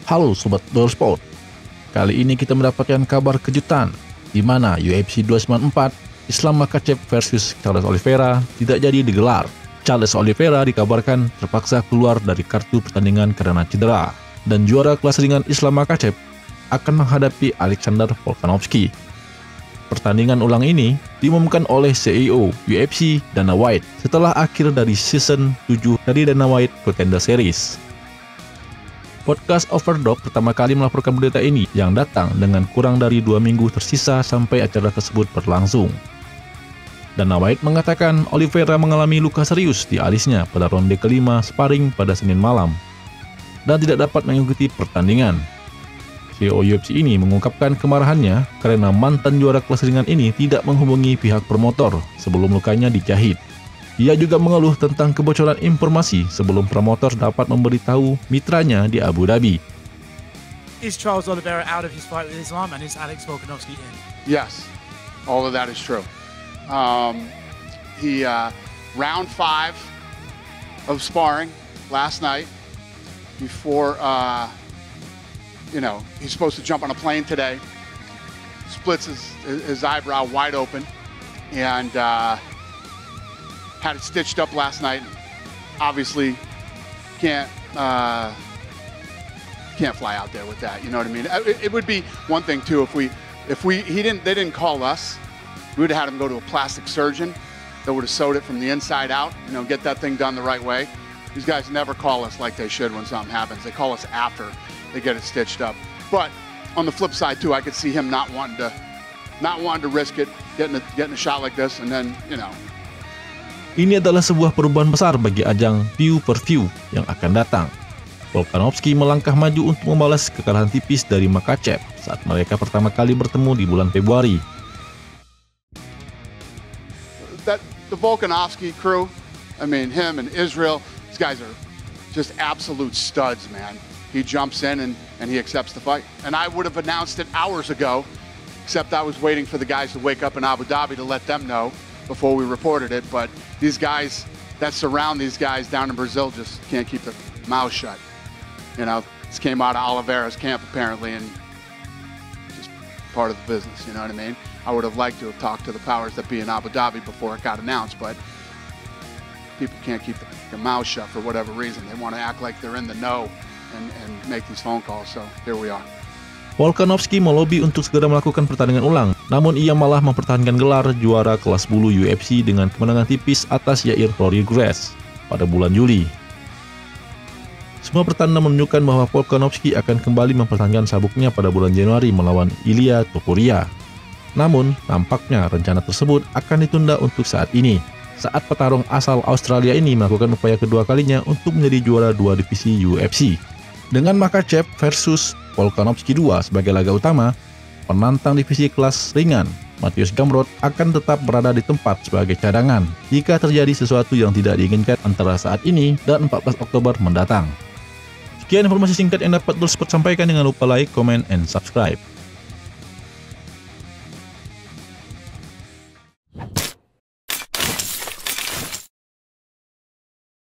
Halo Sobat Dollsport, kali ini kita mendapatkan kabar kejutan di mana UFC 294 Islam Makhachev versus Charles Oliveira tidak jadi digelar. Charles Oliveira dikabarkan terpaksa keluar dari kartu pertandingan karena cedera, dan juara kelas ringan Islam Makhachev akan menghadapi Alexander Volkanovski. Pertandingan ulang ini diumumkan oleh CEO UFC Dana White setelah akhir dari season 7 dari Dana White Contender Series. Podcast Overdog pertama kali melaporkan berita ini yang datang dengan kurang dari 2 minggu tersisa sampai acara tersebut berlangsung. Dana White mengatakan Oliveira mengalami luka serius di alisnya pada ronde kelima sparring pada Senin malam dan tidak dapat mengikuti pertandingan. CEO UFC ini mengungkapkan kemarahannya karena mantan juara kelas ringan ini tidak menghubungi pihak promotor sebelum lukanya dijahit. Ia juga mengeluh tentang kebocoran informasi sebelum promotor dapat memberitahu mitranya di Abu Dhabi. Is Charles Oliveira out of his fight with Islam, and is Alex Volkanovski in? Yes, all of that is true. Round 5 of sparring last night before, he's supposed to jump on a plane today. Splits his eyebrow wide open and had it stitched up last night. Obviously, can't fly out there with that. You know what I mean? It would be one thing too if they didn't call us. We would have had him go to a plastic surgeon that would have sewed it from the inside out. Get that thing done the right way. These guys never call us like they should when something happens. They call us after they get it stitched up. But on the flip side too, I could see him not wanting to risk it, getting a shot like this, and then Ini adalah sebuah perubahan besar bagi ajang view-per-view yang akan datang. Volkanovski melangkah maju untuk membalas kekalahan tipis dari Makhachev saat mereka pertama kali bertemu di bulan Februari. The Volkanovski crew, him and Israel, these guys are just absolute studs, man. He jumps in and he accepts the fight. And I would have announced it hours ago, except I was waiting for the guys to wake up in Abu Dhabi to let them know before we reported it. But these guys that surround these guys down in Brazil just can't keep their mouths shut. This came out of Oliveira's camp apparently, and just part of the business, you know what I mean? I would have liked to have talked to the powers that be in Abu Dhabi before it got announced, but people can't keep their mouths shut for whatever reason. They want to act like they're in the know and make these phone calls, so here we are. Volkanovski melobi untuk segera melakukan pertandingan ulang, namun ia malah mempertahankan gelar juara kelas bulu UFC dengan kemenangan tipis atas Yair Rodriguez pada bulan Juli. Semua pertanda menunjukkan bahwa Volkanovski akan kembali mempertahankan sabuknya pada bulan Januari melawan Ilia Topuria. Namun, nampaknya rencana tersebut akan ditunda untuk saat ini, saat petarung asal Australia ini melakukan upaya kedua kalinya untuk menjadi juara 2 divisi UFC. Dengan Makhachev versus Volkanovski 2 sebagai laga utama, penantang divisi kelas ringan, Mateusz Gamrot akan tetap berada di tempat sebagai cadangan jika terjadi sesuatu yang tidak diinginkan antara saat ini dan 14 Oktober mendatang. Sekian informasi singkat yang dapat Dollsport sampaikan, jangan lupa like, comment, and subscribe.